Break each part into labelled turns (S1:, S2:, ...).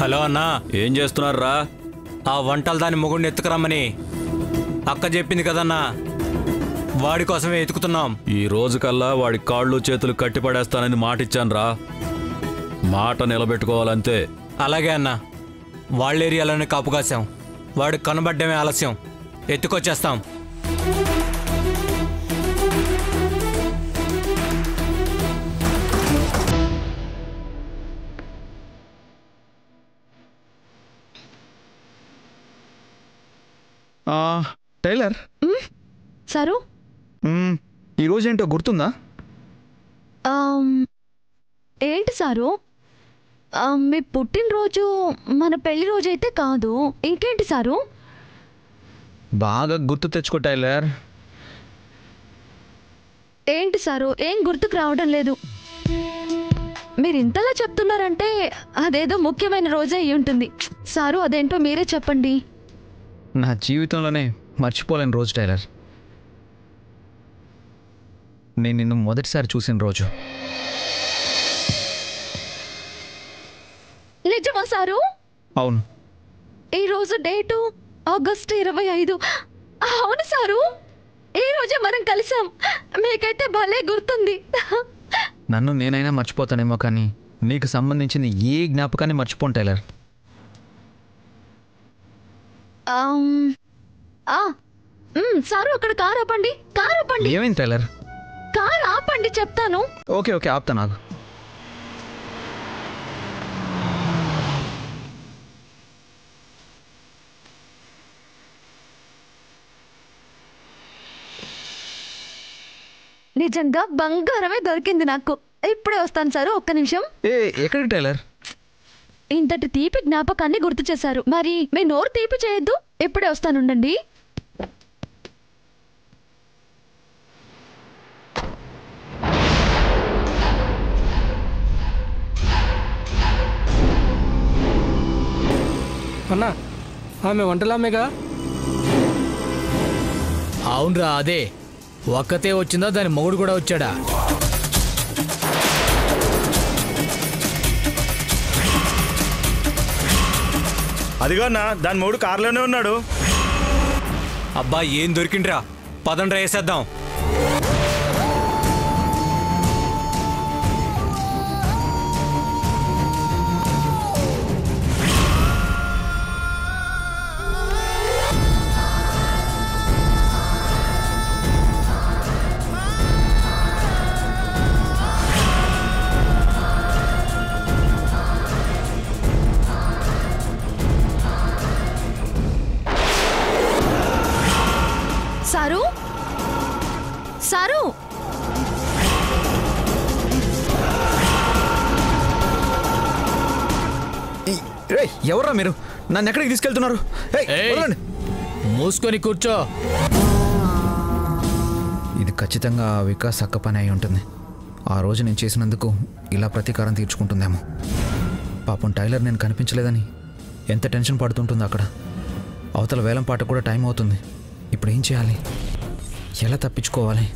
S1: Hello అన్నా,
S2: ఏం చేస్తున్నారా?
S1: ఆ వంటలు దాని మొగుడిని ఎత్తుకురమ్మని అక్క చెప్పింది కదన్నా, వాడి కోసమే ఎతుకుతున్నాం.
S2: ఈ రోజు కల్లా వాడి కాళ్ళు చేతులు కట్టిపడేస్తానని మాటిచ్చానురా. మాట నిలబెట్టుకోవాలంతే.
S1: అలాగే అన్నా, వాళ్ళ ఏరియాలోనే కాపు కాసాం. వాడు కనబడ్డమే ఆలస్యం, ఎత్తుకొచ్చేస్తాం.
S3: టైలర్
S4: సారు,
S3: ఈరోజేంటో గుర్తుందా?
S4: ఏంటి సారు? మీ పుట్టినరోజు మన పెళ్లి రోజు అయితే కాదు, ఇంకేంటి సారు?
S3: బాగా గుర్తు తెచ్చుకో టైలర్.
S4: ఏంటి సారు, ఏం గుర్తుకు రావడం లేదు. మీరు ఇంతలా చెప్తున్నారంటే అదేదో ముఖ్యమైన రోజే అయి ఉంటుంది. సారు, అదేంటో మీరే చెప్పండి.
S3: నా జీవితంలోనే మర్చిపోలేని రోజు టైలర్. నేను నిన్ను మొదటిసారి చూసిన రోజు.
S4: నిజమా సారు?
S3: అవును.
S4: ఈరోజు డేటు ఆగస్టు 25. అవును సారు, ఈ రోజే మనం కలిసాం. మీకైతే భలే గుర్తుంది.
S3: నన్ను నేనైనా మర్చిపోతానేమో, కానీ నీకు సంబంధించిన ఏ జ్ఞాపకాన్ని మర్చిపోను టైలర్.
S4: సారు, అక్కడ కారు ఆపండి. కారు ఆపండి.
S3: ఏమైంది టైలర్?
S4: కారు ఆపండి చెప్తాను.
S3: ఓకే ఓకే, ఆపుతా. నాకు
S4: నిజంగా బంగారమే దొరికింది. నాకు ఇప్పుడే వస్తాను సారు, ఒక్క నిమిషం.
S3: ఎక్కడికి టైలర్?
S4: ఇంతటి తీపి జ్ఞాపకాన్ని గుర్తు చేశారు, మరి మీ నోరు తీపి చేయొద్దు. ఇప్పుడే వస్తానుండండి.
S5: అన్నా, ఆమె వంటలామేగా?
S6: అవునరా, అదే. ఒక్కతే వచ్చిందా, దాని మొగుడు కూడా వచ్చాడా?
S7: అదిగో అన్న, దాని మొగుడు కారులోనే ఉన్నాడు.
S1: అబ్బా, ఏం దొరికిండ్రా, పదండ్రా వేసేద్దాం.
S4: సారు, సారు,
S3: ఎవర్రా మీరు? నన్ను ఎక్కడికి తీసుకెళ్తున్నారు?
S6: మూసుకొని కూర్చో.
S3: ఇది ఖచ్చితంగా వికాస్ అక్క పని అయి ఉంటుంది. ఆ రోజు నేను చేసినందుకు ఇలా ప్రతీకారం తీర్చుకుంటుందేమో. పాపం టైలర్ నేను కనిపించలేదని ఎంత టెన్షన్ పడుతుంటుందో అక్కడ. అవతల వేలం పాట కూడా టైం అవుతుంది. ఇప్పుడు ఏం చేయాలి? ఎలా తప్పించుకోవాలి?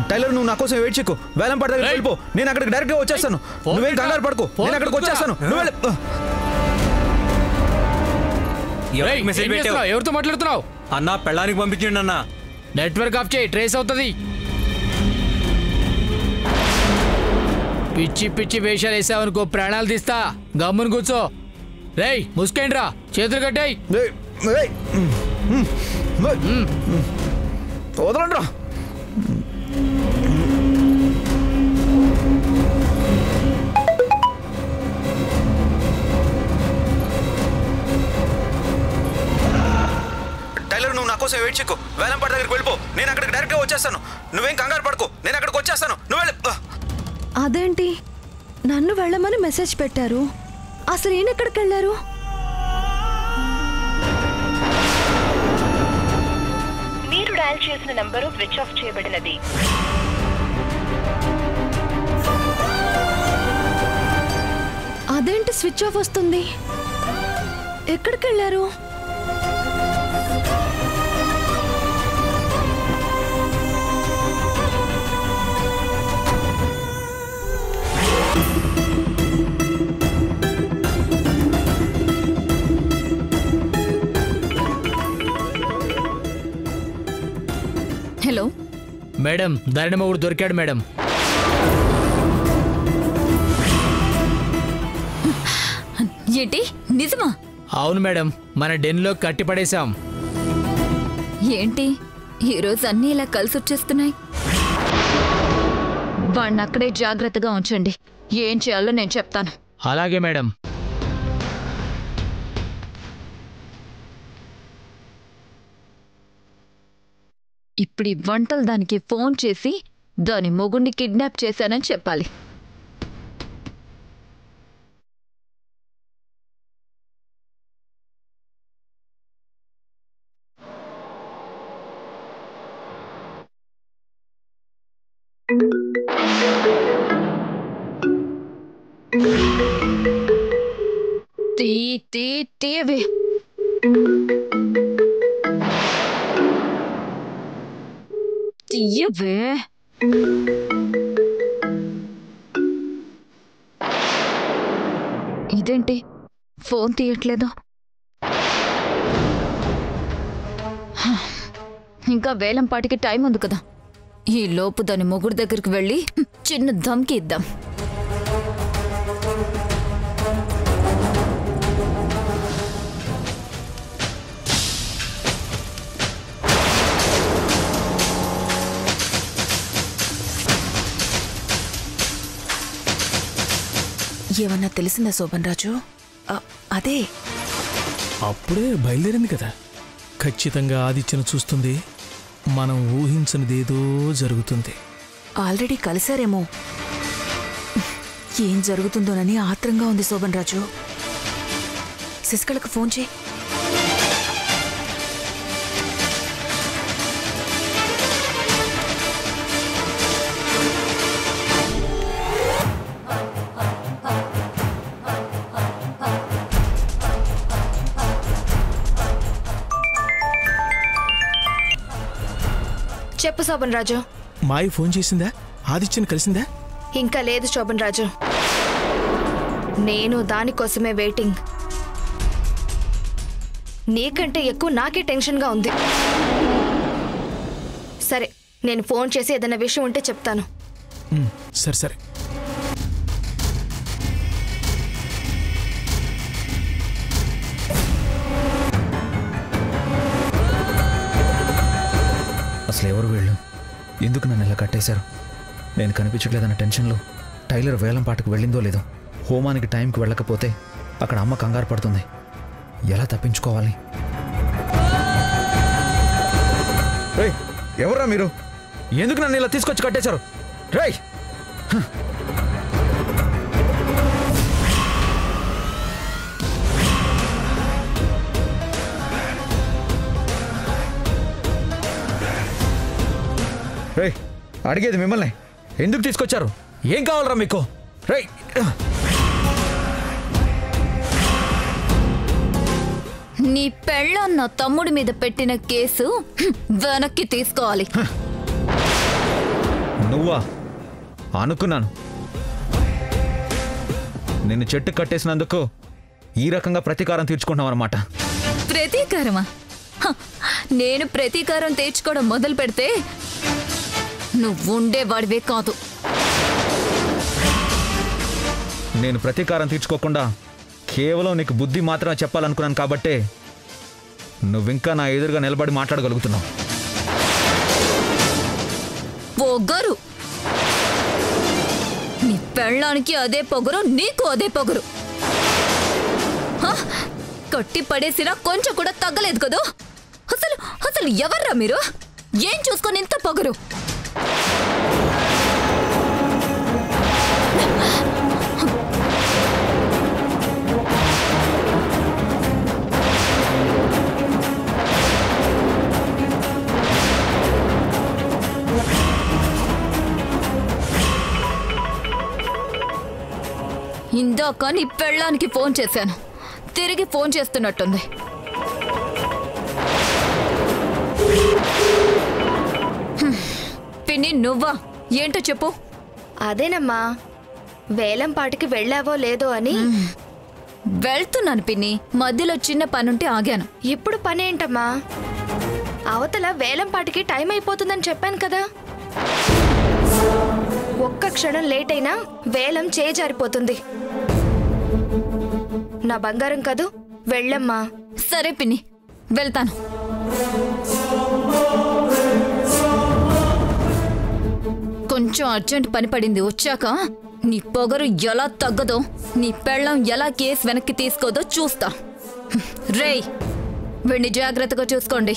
S3: టైలర్, నువ్వు నా కోసం వెయిట్ చేయకు. వేలం పాట దగ్గరికి వెళ్ళిపో. నేను అక్కడికి డైరెక్ట్ గా వచ్చేస్తాను. నువ్వేం కంగారు పడుకో, నేను అక్కడికి వచ్చేస్తాను.
S6: ఎవరితో మాట్లాడుతున్నావు?
S1: అన్నా, పెళ్ళానికి పంపించండి అన్నా.
S6: నెట్వర్క్ ఆఫ్ చేయి, ట్రేస్ అవుతుంది. పిచ్చి పిచ్చి వేషాలు వేసావనుకో ప్రాణాలు తీస్తా. గమ్మును కూర్చో. రేయ్ ముసుకేంట్రా, చేతులు కట్టాయి.
S3: వదలండ్రా.
S8: టైలర్, నువ్వు నా కోసం వెయిట్ చెక్కు. వేలంపాట దగ్గరికి వెళ్ళిపో. నేను అక్కడికి డైరెక్ట్గా వచ్చేస్తాను. నువ్వేం కంగారు పడుకో, నేను అక్కడికి వచ్చేస్తాను. నువ్వు వెళ్ళి.
S4: అదేంటి నన్ను వెళ్ళమని మెసేజ్ పెట్టారు, అసలు ఈయన ఎక్కడికి వెళ్ళారు?
S9: మీరు డయల్ చేసిన నంబరు స్విచ్ ఆఫ్ చేయబడినది.
S4: అదేంటి స్విచ్ ఆఫ్ వస్తుంది? ఎక్కడికి వెళ్ళారు?
S10: హలో
S6: మేడం, ధరణి మొగుడు దొరికాడు మేడం.
S10: ఏంటి నిజమా?
S6: అవును మేడం, మన డెన్లో కట్టిపడేశాం.
S10: ఏంటి ఈరోజు అన్నీ ఇలా కలిసి వచ్చేస్తున్నాయి?
S4: వాడిని అక్కడే జాగ్రత్తగా ఉంచండి, ఏం చేయాలో నేను చెప్తాను.
S6: అలాగే మేడం.
S4: ఇప్పుడు ఈ వంటలు దానికి ఫోన్ చేసి దాని మొగుడిని కిడ్నాప్ చేశానని చెప్పాలి. తీవే తీయవే. ఇదేంటి ఫోన్ తీయట్లేదు? ఇంకా వేలంపాటికి టైం ఉంది కదా, ఈ లోపు దాని మొగుడు దగ్గరికి వెళ్ళి చిన్న ధమ్కి ఇద్దాం.
S9: ఏమన్నా తెలిసిందా శోభన్ రాజు? అదే
S5: అప్పుడే బయలుదేరింది కదా, ఖచ్చితంగా ఆదిత్యను చూస్తుంది. మనం ఊహించనిదేదో జరుగుతుంది.
S9: ఆల్రెడీ కలిశారేమో. ఏం జరుగుతుందోనని ఆత్రంగా ఉంది శోభన్ రాజు. శశికళకు ఫోన్ చేయి.
S11: చెప్పు శోభన్ రాజు.
S5: మాయి ఫోన్ చేసిందా? ఆదిత్యను కలిసిందా?
S11: ఇంకా లేదు శోభన్ రాజు, నేను దానికోసమే వెయిటింగ్. నీకంటే ఎక్కువ నాకే టెన్షన్గా ఉంది. సరే, నేను ఫోన్ చేసి ఏదైనా విషయం ఉంటే చెప్తాను.
S5: సరే సరే.
S3: అసలు ఎవరు వీళ్ళు? ఎందుకు నన్ను ఇలా కట్టేశారు? నేను కనిపించట్లేదన్న టెన్షన్లో టైలర్ వేలం పాటకు వెళ్ళిందో లేదో. హోమానికి టైంకి వెళ్ళకపోతే అక్కడ అమ్మ కంగారు పడుతుంది. ఎలా తప్పించుకోవాలి? ఎవర్రా మీరు? ఎందుకు నన్ను ఇలా తీసుకొచ్చి కట్టేశారు? రేయ్, రేయ్, అడిగేది మిమ్మల్ని. ఎందుకు తీసుకొచ్చారు? ఏం కావాలరా మీకు? రేయ్,
S10: నీ పెళ్ళాం నా తమ్ముడి మీద పెట్టిన కేసు వెనక్కి తీసుకోవాలి.
S3: నువ్వా? అనుకున్నాను. నిన్ను చెట్టు కట్టేసినందుకు ఈ రకంగా ప్రతీకారం తీర్చుకుంటున్నావు అన్నమాట.
S10: ప్రతీకారమా? నేను ప్రతీకారం తీర్చుకోవడం మొదలు పెడితే నువ్వు ఉండేవాడివే కాదు.
S3: నేను ప్రతీకారం తీర్చుకోకుండా కేవలం నీకు బుద్ధి మాత్రమే చెప్పాలనుకున్నాను కాబట్టే నువ్వింకా నా ఎదురుగా నిలబడి మాట్లాడగలుగుతున్నావు.
S10: పొగరు, నీ పెళ్ళానికి అదే పొగరు, నీకు అదే పొగరు. కట్టి పడేసినా కొంచెం కూడా తగ్గలేదు కదూ. అసలు అసలు ఎవర్రా మీరు? ఏం చూసుకొని ఇంత పొగరు? ఇందాక నీ పెళ్ళానికి ఫోన్ చేశాను, తిరిగి ఫోన్ చేస్తున్నట్టుంది. పిన్ని నువ్వా? ఏంటో చెప్పు.
S11: అదేనమ్మా, వేలంపాటికి వెళ్ళావో లేదో అని.
S10: వెళ్తున్నాను పిన్ని, మధ్యలో చిన్న పనుంటే ఆగాను.
S11: ఇప్పుడు పనేంటమ్మా? అవతల వేలంపాటికి టైం అయిపోతుందని చెప్పాను కదా. ఒక్క క్షణం లేట్ అయినా వేలం చేజారిపోతుంది. నా బంగారం కదూ, వెళ్ళమ్మా.
S10: సరే పిన్ని, వెళ్తాను. కొంచెం అర్జెంట్ పని పడింది, వచ్చాక నీ పొగరు ఎలా తగ్గదో, నీ పెళ్ళం ఎలా కేసు వెనక్కి తీసుకోదో చూస్తా. రేయ్, వీడిని జాగ్రత్తగా చూసుకోండి.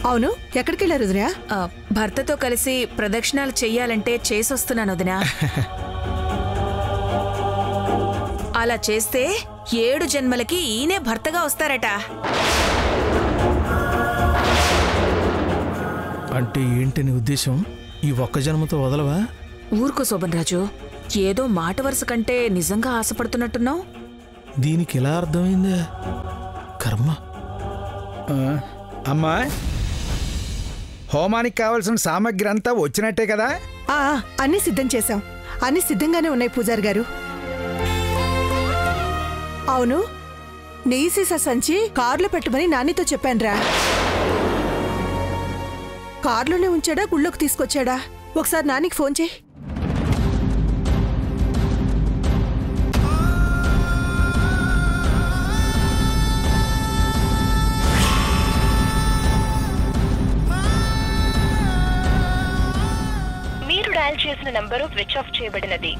S12: అవును, ఎక్కడికి వెళ్ళారు వదినా?
S13: భర్తతో కలిసి ప్రదక్షిణాలు చెయ్యాలంటే చేసొస్తున్నాను వదినా. అలా చేస్తే 7 జన్మలకి ఈయనే భర్తగా వస్తారట.
S5: అంటే ఏంటి నీ ఉద్దేశం? ఈ ఒక్క జన్మతో వదలవా?
S13: ఊరుకో శోభన్ రాజు, ఏదో మాట వరుస కంటే నిజంగా ఆశపడుతున్నట్టున్నావు.
S5: దీనికి ఎలా అర్థమైందా? కర్మ.
S14: అమ్మా, హోమానికి కావాల్సిన సామగ్రి అంతా వచ్చినట్టే కదా?
S12: అన్నీ సిద్ధం చేశాం. అన్నీ సిద్ధంగానే ఉన్నాయి పూజారి గారు. అవును, నెయ్యి సీసా సంచి కారులో పెట్టమని నానితో చెప్పానురా. కారులోనే ఉంచాడా, గుళ్ళోకి తీసుకొచ్చాడా? ఒకసారి నానికి ఫోన్ చేయి.
S9: మీరు డయల్ చేసిన నంబరు స్విచ్ ఆఫ్ చేయబడినది.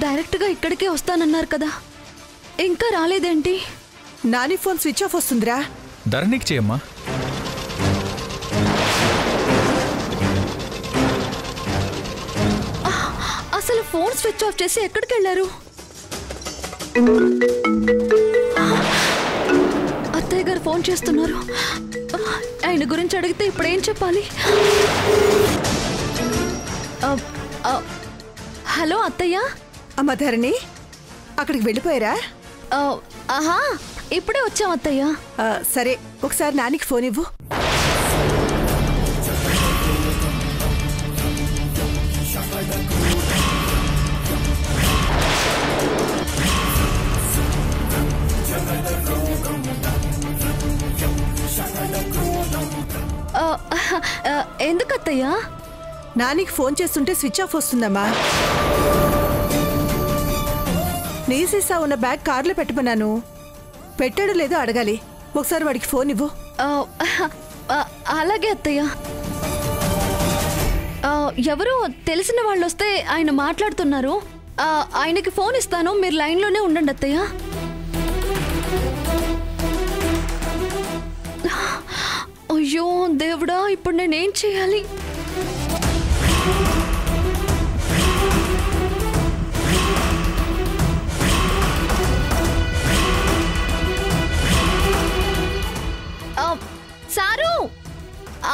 S4: డైరెక్ట్గా ఇక్కడికే వస్తానన్నారు కదా, ఇంకా రాలేదేంటి?
S12: నాని ఫోన్ స్విచ్ ఆఫ్ వస్తుందిరా.
S3: ధరణికి చేయమ్మా.
S4: అసలు ఫోన్ స్విచ్ ఆఫ్ చేసి ఎక్కడికి వెళ్ళారు? అత్తయ్య గారు ఫోన్ చేస్తున్నారు. ఆయన గురించి అడిగితే ఇప్పుడేం చెప్పాలి? హలో అత్తయ్య.
S12: అమ్మ ధరణి, అక్కడికి వెళ్ళిపోయారా?
S4: ఆహా, ఇప్పుడే వచ్చాం అత్తయ్య.
S12: సరే, ఒకసారి నానికి ఫోన్ ఇవ్వు.
S4: ఎందుకు అత్తయ్య?
S12: నానికి ఫోన్ చేస్తుంటే స్విచ్ ఆఫ్ వస్తుందమ్మా. నీ సీసా ఉన్న బ్యాగ్ కార్లో పెట్టమన్నాను. పెట్టాడో లేదో అడగాలి. ఒకసారి వాడికి ఫోన్ ఇవ్వు.
S4: అలాగే అత్తయ్య. ఎవరు తెలిసిన వాళ్ళు వస్తే ఆయన మాట్లాడుతున్నారు, ఆయనకి ఫోన్ ఇస్తాను, మీరు లైన్లోనే ఉండండి అత్తయ్య. అయ్యో దేవుడా, ఇప్పుడు నేనేం చేయాలి? సారు,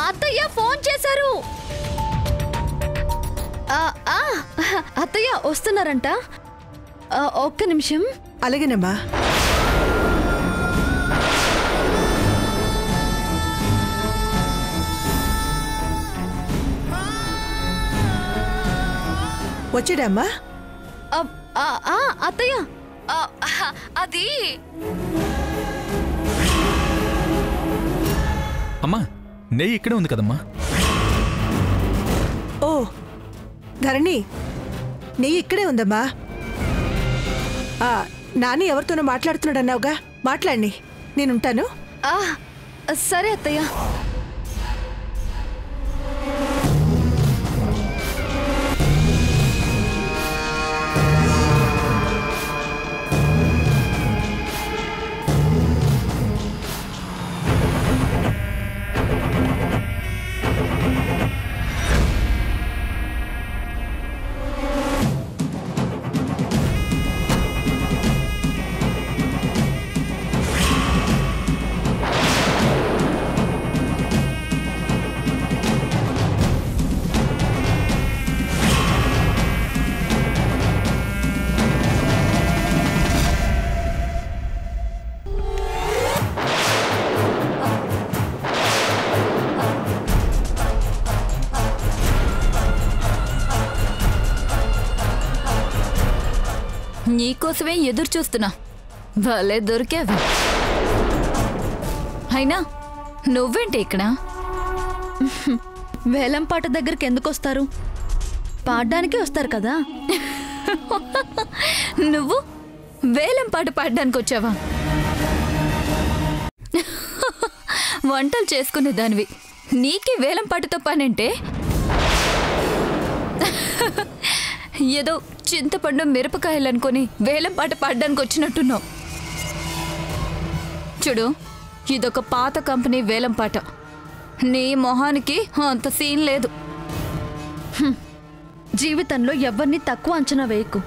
S4: అత్తయ్య ఫోన్ చేశారు. అత్తయ్య వస్తున్నారంట. ఒక్క నిమిషం.
S12: అలాగేనమ్మా. వచ్చాడమ్మా?
S4: అత్తయ్య అది
S15: అమ్మా, నెయ్యి ఇక్కడే ఉంది కదమ్మా.
S12: ఓ ధరణి, నెయ్యి ఇక్కడే ఉందమ్మా. నాని ఎవరితోనో మాట్లాడుతున్నాడు అన్నావుగా, మాట్లాడి నేనుంటాను.
S4: సరే అత్తయ్య.
S10: నీకోసమే ఎదురు చూస్తున్నా. భలే దొరికావు. అయినా నువ్వేంటి ఇక్కడ?
S4: వేలంపాట దగ్గరికి ఎందుకు వస్తారు? పాడడానికి వస్తారు కదా.
S10: నువ్వు వేలంపాట పాడడానికి వచ్చావా? వంటలు చేసుకునే దానివి, నీకే వేలంపాటతో పనంటే? ఏదో చింతపండు మిరపకాయలు అనుకుని వేలంపాట పాడడానికి వచ్చినట్టున్నావు. చూడు, ఇదొక పాత కంపెనీ వేలంపాట. నీ మొహానికి అంత సీన్ లేదు.
S4: జీవితంలో ఎవరిని తక్కువ అంచనా వేయకు.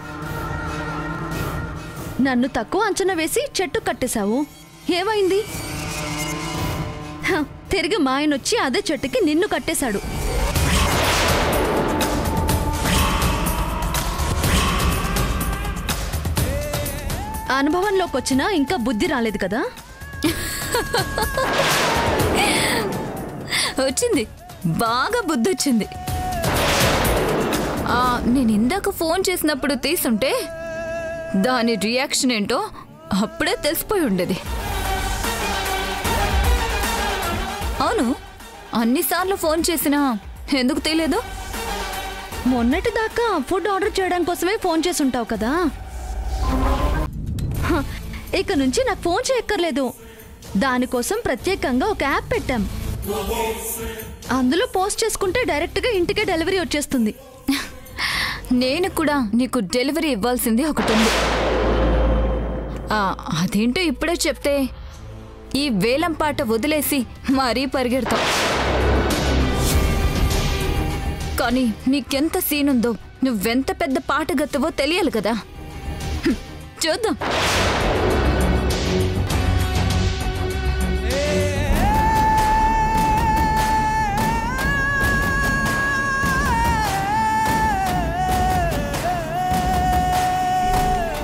S4: నన్ను తక్కువ అంచనా వేసి చెట్టు కట్టేశావు. ఏమైంది? తిరిగి మా ఆయన వచ్చి అదే చెట్టుకి నిన్ను కట్టేశాడు. అనుభవంలోకి వచ్చినా ఇంకా బుద్ధి రాలేదు కదా.
S10: వచ్చింది, బాగా బుద్ధి వచ్చింది. నేను ఇందాక ఫోన్ చేసినప్పుడు తీసుంటే దాని రియాక్షన్ ఏంటో అప్పుడే తెలిసిపోయి ఉండేది. అవును, అన్నిసార్లు ఫోన్ చేసినా ఎందుకు తెలియదు?
S4: మొన్నటి దాకా ఫుడ్ ఆర్డర్ చేయడం కోసమే ఫోన్ చేసి ఉంటావు కదా. ఇక నుంచి నాకు ఫోన్ చేయక్కర్లేదు. దానికోసం ప్రత్యేకంగా ఒక యాప్ పెట్టాం. అందులో పోస్ట్ చేసుకుంటే డైరెక్ట్గా ఇంటికే డెలివరీ వచ్చేస్తుంది.
S10: నేను కూడా నీకు డెలివరీ ఇవ్వాల్సింది ఒకటి ఉంది. అదేంటో ఇప్పుడే చెప్తే ఈ వేలంపాట వదిలేసి మరీ పరిగెడతావు. కానీ నీకెంత సీనుందో, నువ్వెంత పెద్ద పాటగత్తవో తెలియాలి కదా. చూద్దాం.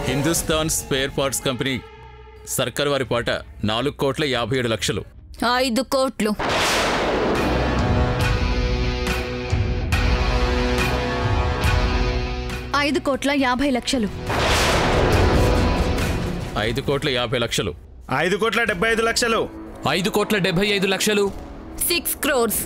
S16: హిందుస్థాన్ స్పేర్ పార్ట్స్ కంపెనీ సర్కార్ వారి పాట 4,57,00,000.
S10: 5 కోట్లు.
S4: 5,50,00,000.
S16: 5,50,00,000.
S7: 5,75,00,000.
S15: 5,75,00,000.
S10: 6 crores.